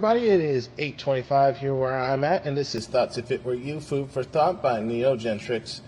everybody, it is 8:25 here where I'm at, and this is Thoughts If It Were You, Food for Thought by Gentrics.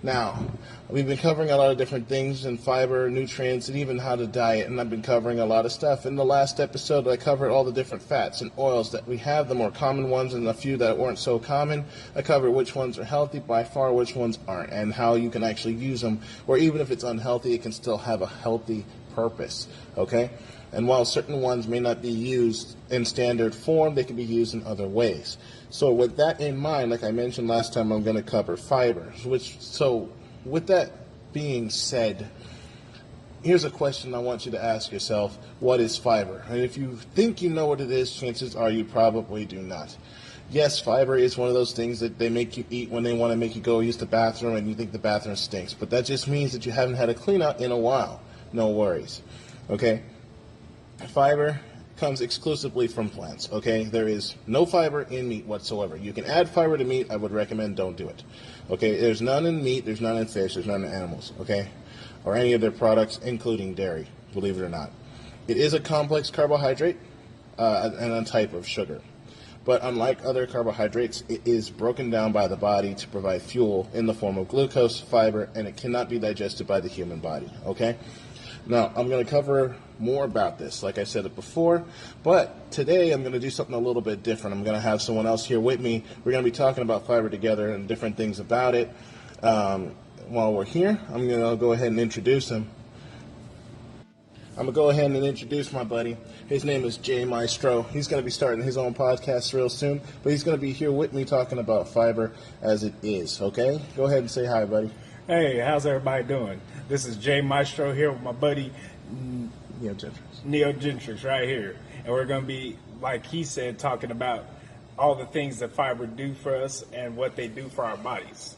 Now, we've been covering a lot of different things in fiber, nutrients, and even how to diet, and I've been covering a lot of stuff. In the last episode, I covered all the different fats and oils that we have, the more common ones and a few that weren't so common. I covered which ones are healthy, by far which ones aren't, and how you can actually use them, or even if it's unhealthy, it can still have a healthy purpose, okay? And while certain ones may not be used in standard form, they can be used in other ways. So with that in mind, like I mentioned last time, I'm going to cover fiber. So with that being said, here's a question I want you to ask yourself. What is fiber? And if you think you know what it is, chances are you probably do not. Yes, fiber is one of those things that they make you eat when they want to make you go use the bathroom and you think the bathroom stinks. But that just means that you haven't had a clean out in a while. No worries. Okay? Fiber comes exclusively from plants, okay? There is no fiber in meat whatsoever. You can add fiber to meat. I would recommend don't do it, okay? There's none in meat, there's none in fish, there's none in animals, okay? Or any of their products, including dairy, believe it or not. It is a complex carbohydrate and a type of sugar. But unlike other carbohydrates, it is broken down by the body to provide fuel in the form of glucose, fiber, and it cannot be digested by the human body, okay? Now, I'm going to cover more about this, like I said it before, but today I'm going to do something a little bit different. I'm going to have someone else here with me. We're going to be talking about fiber together and different things about it. While we're here, I'm going to go ahead and introduce him. I'm going to go ahead and introduce my buddy. His name is Jay Maestro. He's going to be starting his own podcast real soon, but he's going to be here with me talking about fiber as it is, okay? Go ahead and say hi, buddy. Hey, how's everybody doing? This is Jay Maestro here with my buddy Gentrics right here. And we're going to be, like he said, talking about all the things that fiber do for us and what they do for our bodies.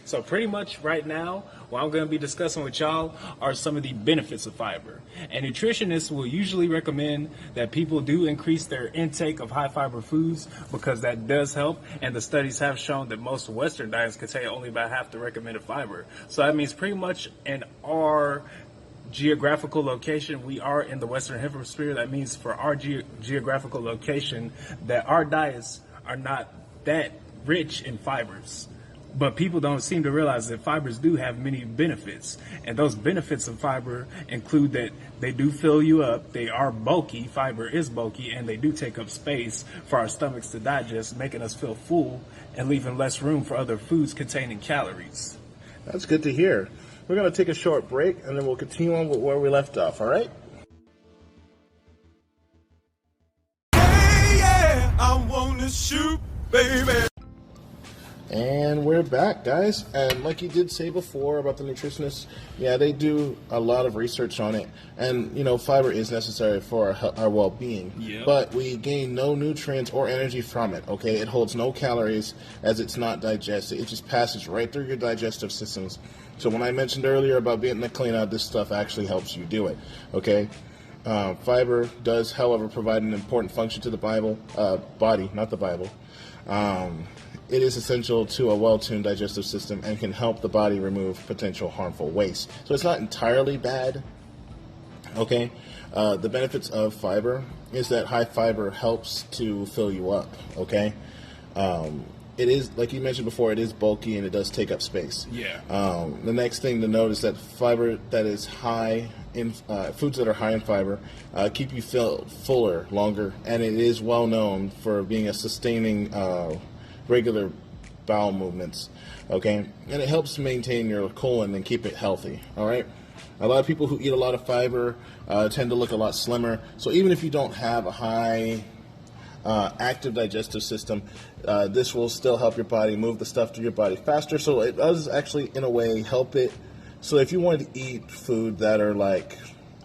So pretty much right now, what I'm going to be discussing with y'all are some of the benefits of fiber. And nutritionists will usually recommend that people do increase their intake of high fiber foods because that does help. And the studies have shown that most Western diets contain only about half the recommended fiber. So that means pretty much in our geographical location, we are in the Western Hemisphere. That means for our geographical location that our diets are not that rich in fibers. But people don't seem to realize that fibers do have many benefits. And those benefits of fiber include that they do fill you up, they are bulky, fiber is bulky, and they do take up space for our stomachs to digest, making us feel full and leaving less room for other foods containing calories. That's good to hear. We're going to take a short break, and then we'll continue on with where we left off, all right? Hey, yeah, I want to shoot, baby. And we're back, guys. And like you did say before about the nutritionists, yeah, they do a lot of research on it. And, you know, fiber is necessary for our well-being. Yep. But we gain no nutrients or energy from it, okay? It holds no calories as it's not digested. It just passes right through your digestive systems. So when I mentioned earlier about getting the clean out, this stuff actually helps you do it, okay? Fiber does, however, provide an important function to the body, not the Bible. It is essential to a well-tuned digestive system and can help the body remove potential harmful waste. So it's not entirely bad, okay? The benefits of fiber is that high fiber helps to fill you up, okay? It is, like you mentioned before, it is bulky and it does take up space. Yeah. The next thing to note is that fiber that is high in foods that are high in fiber keep you fuller longer, and it is well known for being a sustaining regular bowel movements, okay? And it helps maintain your colon and keep it healthy, all right? A lot of people who eat a lot of fiber tend to look a lot slimmer. So even if you don't have a high active digestive system, this will still help your body move the stuff through your body faster. So it does actually, in a way, help it. So if you wanted to eat food that are like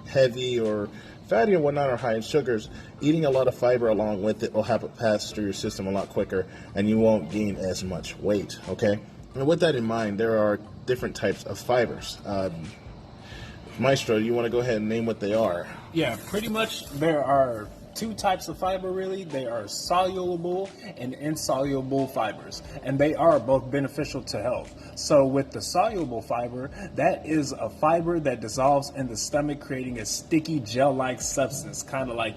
heavy or fatty and whatnot or high in sugars, eating a lot of fiber along with it will have it pass through your system a lot quicker and you won't gain as much weight, okay? And with that in mind, there are different types of fibers. Maestro, you want to go ahead and name what they are? Yeah, pretty much there are two types of fiber really. They are soluble and insoluble fibers, and they are both beneficial to health. So with the soluble fiber, that is a fiber that dissolves in the stomach, creating a sticky gel-like substance, kind of like,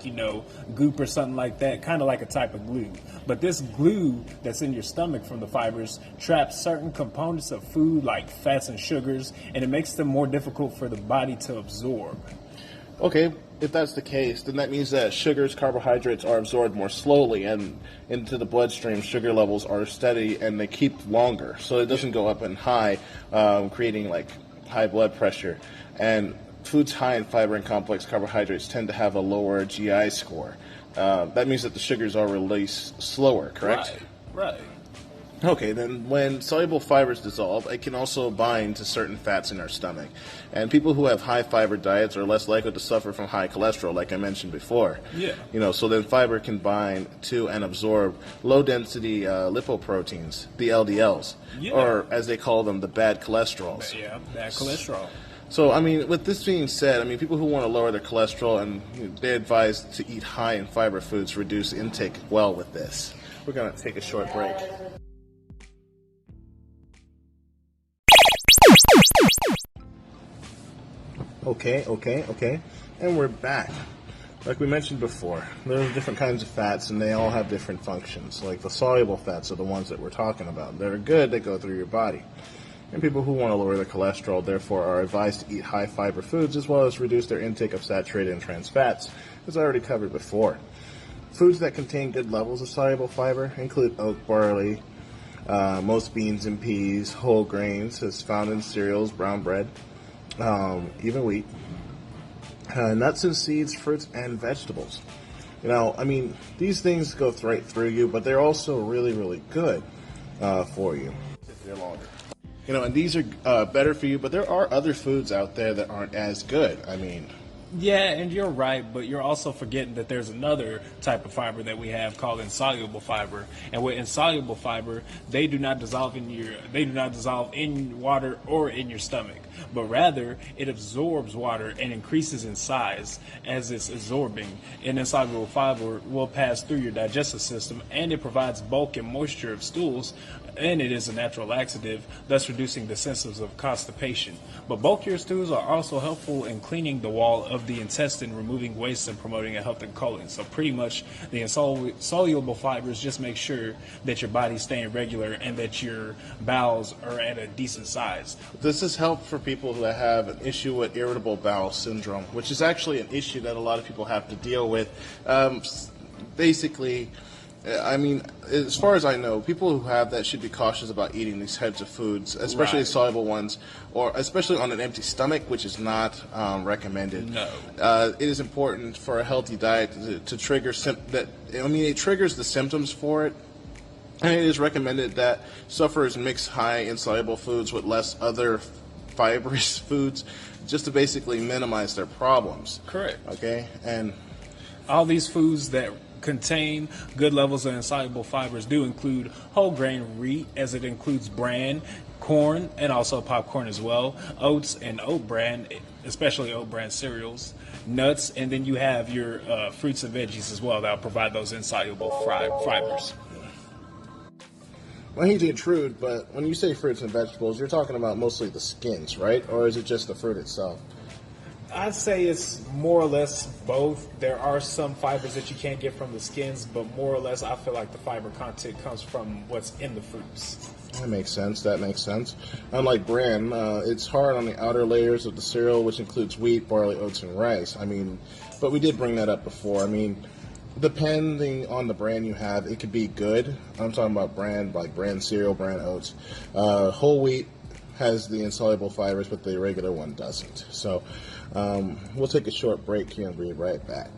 goop or something like that, kind of like a type of glue. But this glue that's in your stomach from the fibers traps certain components of food like fats and sugars, and it makes them more difficult for the body to absorb. Okay, if that's the case, then that means that sugars, carbohydrates are absorbed more slowly, and into the bloodstream, sugar levels are steady and they keep longer, so it doesn't go up and high, creating like high blood pressure. And foods high in fiber and complex carbohydrates tend to have a lower GI score. That means that the sugars are released slower, correct? Right. Okay, then when soluble fibers dissolve, it can also bind to certain fats in our stomach. And people who have high fiber diets are less likely to suffer from high cholesterol, like I mentioned before. Yeah. So then fiber can bind to and absorb low-density lipoproteins, the LDLs, or as they call them, the bad cholesterols. Yeah, bad cholesterol. So, with this being said, people who want to lower their cholesterol, and they're advised to eat high in fiber foods to reduce intake well with this. We're going to take a short break. Okay. And we're back. Like we mentioned before, there's different kinds of fats, and they all have different functions. Like the soluble fats are the ones that we're talking about. They're good, they go through your body. And people who want to lower their cholesterol, therefore, are advised to eat high-fiber foods as well as reduce their intake of saturated and trans fats, as I already covered before. Foods that contain good levels of soluble fiber include oat, barley, most beans and peas, whole grains, as found in cereals, brown bread, even wheat, nuts and seeds, fruits, and vegetables. These things go right through you, but they're also really, really good for you if they're longer. And these are better for you, but there are other foods out there that aren't as good. Yeah, and you're right, but you're also forgetting that there's another type of fiber that we have called insoluble fiber. And with insoluble fiber, they do not dissolve in water or in your stomach, but rather it absorbs water and increases in size as it's absorbing. And insoluble fiber will pass through your digestive system, and it provides bulk and moisture of stools, and it is a natural laxative, thus reducing the symptoms of constipation. But bulkier stools are also helpful in cleaning the wall of the intestine, removing waste and promoting a healthy colon. So pretty much the insoluble fibers just make sure that your body's staying regular and that your bowels are at a decent size. This is help for people who have an issue with irritable bowel syndrome, which is actually an issue that a lot of people have to deal with. As far as I know, people who have that should be cautious about eating these types of foods, especially soluble ones, or especially on an empty stomach, which is not recommended. No. It is important for a healthy diet to trigger it triggers the symptoms for it. And it is recommended that sufferers mix high insoluble foods with less other fibrous foods, just to basically minimize their problems. Correct. Okay, and all these foods that contain good levels of insoluble fibers do include whole grain wheat, as it includes bran, corn, and also popcorn as well, oats and oat bran, especially oat bran cereals, nuts, and then you have your fruits and veggies as well that will provide those insoluble fibers. I hate to intrude, but when you say fruits and vegetables, you're talking about mostly the skins, right? Or is it just the fruit itself? I'd say it's more or less both. There are some fibers that you can't get from the skins, but more or less I feel like the fiber content comes from what's in the fruits. That makes sense. Unlike bran, it's hard on the outer layers of the cereal, which includes wheat, barley, oats, and rice. But we did bring that up before. Depending on the brand you have, it could be good. I'm talking about brand, like bran cereal, bran oats. Whole wheat has the insoluble fibers, but the regular one doesn't. So we'll take a short break here and be right back.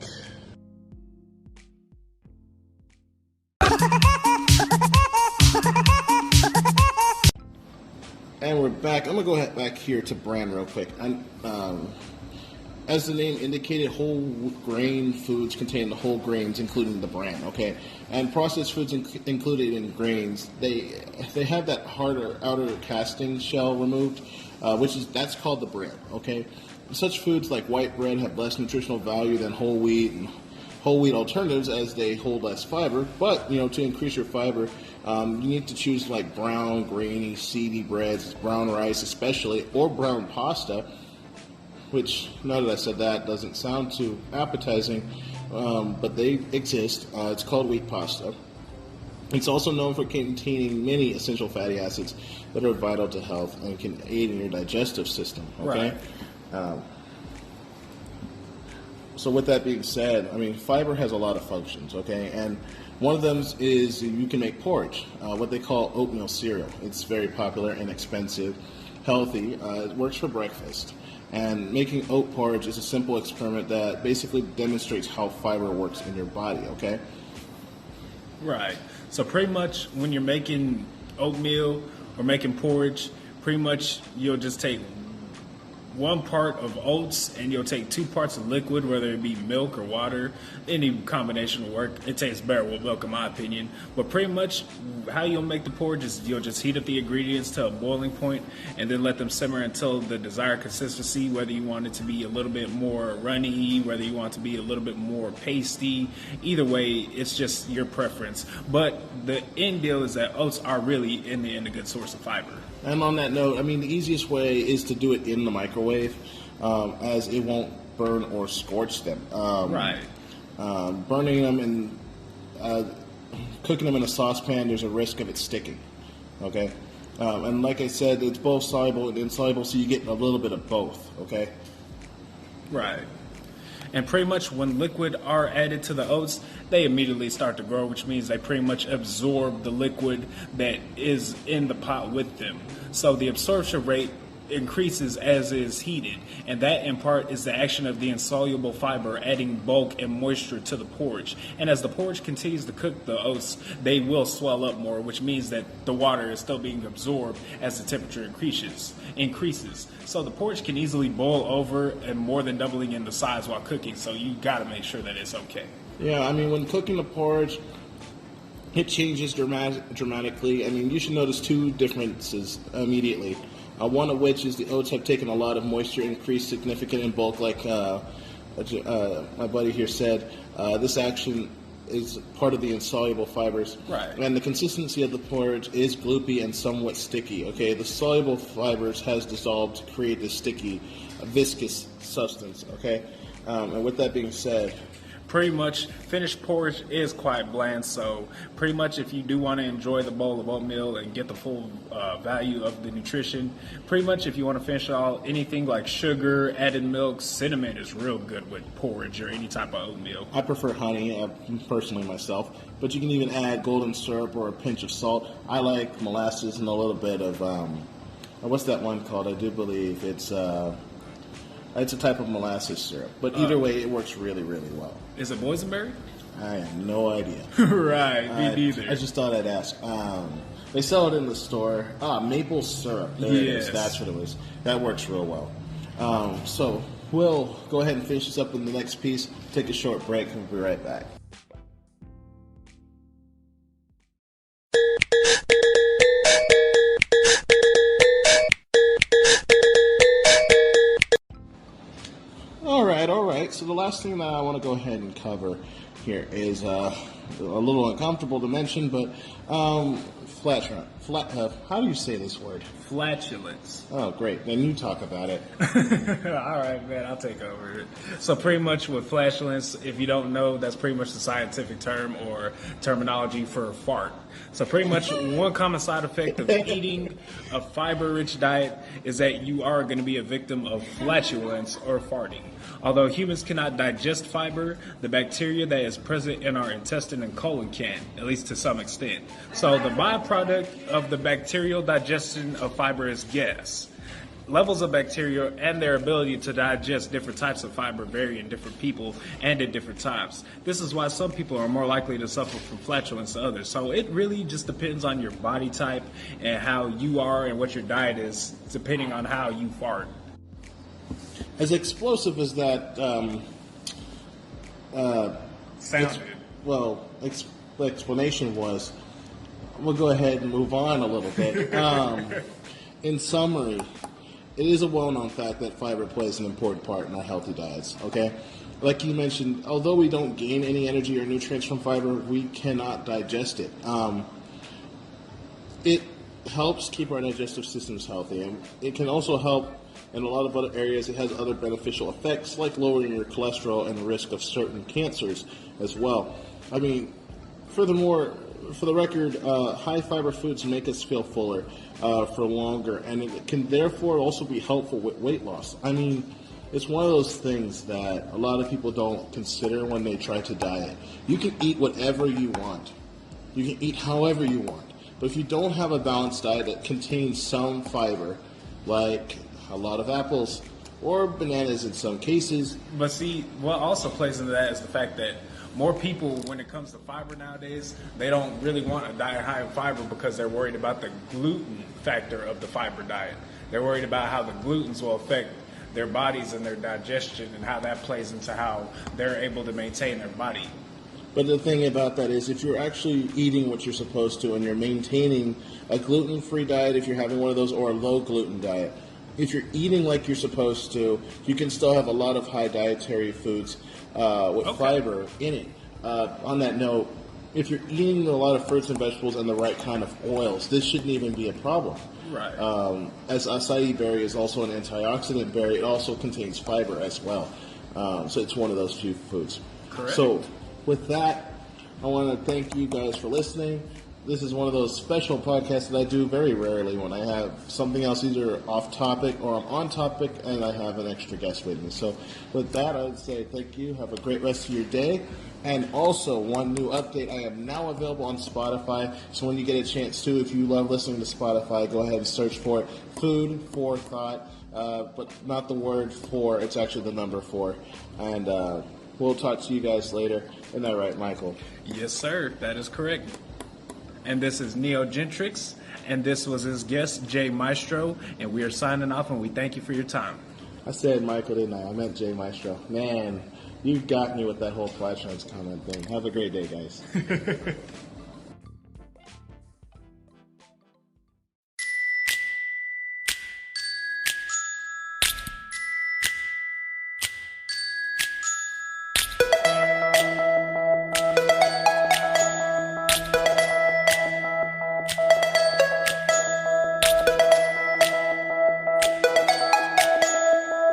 And we're back. I'm going to go back here to bran real quick. As the name indicated, whole grain foods contain the whole grains, including the bran, okay? And processed foods included in grains, they have that harder outer casting shell removed, that's called the bran, okay? Such foods like white bread have less nutritional value than whole wheat and whole wheat alternatives as they hold less fiber. But to increase your fiber, you need to choose like brown, grainy, seedy breads, brown rice especially, or brown pasta. Which, now that I said that, doesn't sound too appetizing, but they exist. It's called wheat pasta. It's also known for containing many essential fatty acids that are vital to health and can aid in your digestive system. Okay. Right. So with that being said, I mean, fiber has a lot of functions. Okay, and one of them is you can make porridge, what they call oatmeal cereal. It's very popular, inexpensive, healthy. It works for breakfast. And making oat porridge is a simple experiment that basically demonstrates how fiber works in your body. Okay. Right. So pretty much when you're making oatmeal or making porridge, pretty much you'll just take 1 part of oats and you'll take 2 parts of liquid, whether it be milk or water. Any combination will work. It tastes better with milk, in my opinion. But pretty much how you'll make the porridge is you'll just heat up the ingredients to a boiling point and then let them simmer until the desired consistency, whether you want it to be a little bit more runny, whether you want it to be a little bit more pasty. Either way, it's just your preference. But the end deal is that oats are really, in the end, a good source of fiber. And on that note, I mean, the easiest way is to do it in the microwave, as it won't burn or scorch them. Right. Burning them and cooking them in a saucepan, there's a risk of it sticking. Okay. And like I said, it's both soluble and insoluble, so you get a little bit of both. Okay. Right. And pretty much when liquid are added to the oats, they immediately start to grow, which means they pretty much absorb the liquid that is in the pot with them. So the absorption rate increases as is heated, and that in part is the action of the insoluble fiber adding bulk and moisture to the porridge. And as the porridge continues to cook the oats, they will swell up more, which means that the water is still being absorbed as the temperature increases. So the porridge can easily boil over and more than doubling in the size while cooking, so you got to make sure that it's okay. Yeah, I mean, when cooking the porridge, it changes dramatically. I mean, you should notice 2 differences immediately. One of which is the oats have taken a lot of moisture, increased significant in bulk, like my buddy here said. This action is part of the insoluble fibers. Right. And the consistency of the porridge is gloopy and somewhat sticky. Okay, the soluble fibers has dissolved to create this sticky, viscous substance. Okay, and with that being said, pretty much finished porridge is quite bland, so pretty much if you do want to enjoy the bowl of oatmeal and get the full value of the nutrition, pretty much if you want to finish all anything like sugar, added milk, cinnamon is real good with porridge or any type of oatmeal. I prefer honey, personally myself, but you can even add golden syrup or a pinch of salt. I like molasses and a little bit of, what's that one called? I do believe it's a type of molasses syrup, but either way, it works really, really well. Is it boysenberry? I have no idea. Right, me neither. I just thought I'd ask. They sell it in the store. Maple syrup. There it is. That's what it was. That works real well. So we'll go ahead and finish this up in the next piece. Take a short break, and we'll be right back. All right. So the last thing that I want to go ahead and cover here is a little uncomfortable to mention, but how do you say this word? Flatulence. Oh, great. Then you talk about it. All right, man, I'll take over it. So pretty much with flatulence, if you don't know, that's pretty much the scientific term or terminology for fart. So pretty much one common side effect of eating a fiber-rich diet is that you are going to be a victim of flatulence or farting. Although humans cannot digest fiber, the bacteria that is present in our intestine and colon can, at least to some extent. So the byproduct of the bacterial digestion of fiber is gas. Levels of bacteria and their ability to digest different types of fiber vary in different people and at different times. This is why some people are more likely to suffer from flatulence than others. So it really just depends on your body type and how you are and what your diet is, depending on how you fart. As explosive as that explanation was, we'll go ahead and move on a little bit. In summary, it is a well-known fact that fiber plays an important part in our healthy diets, okay? like you mentioned, although we don't gain any energy or nutrients from fiber, we cannot digest it. It helps keep our digestive systems healthy, and it can also help in a lot of other areas. It has other beneficial effects, like lowering your cholesterol and the risk of certain cancers as well. I mean, furthermore, for the record, high fiber foods make us feel fuller for longer, and it can therefore also be helpful with weight loss. I mean, it's one of those things that a lot of people don't consider when they try to diet. You can eat whatever you want. You can eat however you want. But if you don't have a balanced diet that contains some fiber, like a lot of apples or bananas in some cases. But see, what also plays into that is the fact that more people, when it comes to fiber nowadays, they don't really want a diet high in fiber because they're worried about the gluten factor of the fiber diet. They're worried about how the glutens will affect their bodies and their digestion and how that plays into how they're able to maintain their body. But the thing about that is, if you're actually eating what you're supposed to and you're maintaining a gluten-free diet, if you're having one of those, or a low-gluten diet, if you're eating like you're supposed to, you can still have a lot of high dietary foods with fiber in it. On that note, if you're eating a lot of fruits and vegetables and the right kind of oils, this shouldn't even be a problem. Right. As acai berry is also an antioxidant berry, it also contains fiber as well. So it's one of those few foods. Correct. So with that, I want to thank you guys for listening. This is one of those special podcasts that I do very rarely when I have something else either off topic or I'm on topic and I have an extra guest with me. So with that, I would say thank you. Have a great rest of your day. And also, one new update, I am now available on Spotify. So when you get a chance to, if you love listening to Spotify, go ahead and search for it. Food for Thought, but not the word for, it's actually the number 4. And we'll talk to you guys later. Isn't that right, Michael? Yes, sir. That is correct. And this is Neo Gentrics, and this was his guest, Jay Maestro, and we are signing off, and we thank you for your time. I said Michael, didn't I? I meant Jay Maestro. Man, you got me with that whole flash comment thing. Have a great day, guys.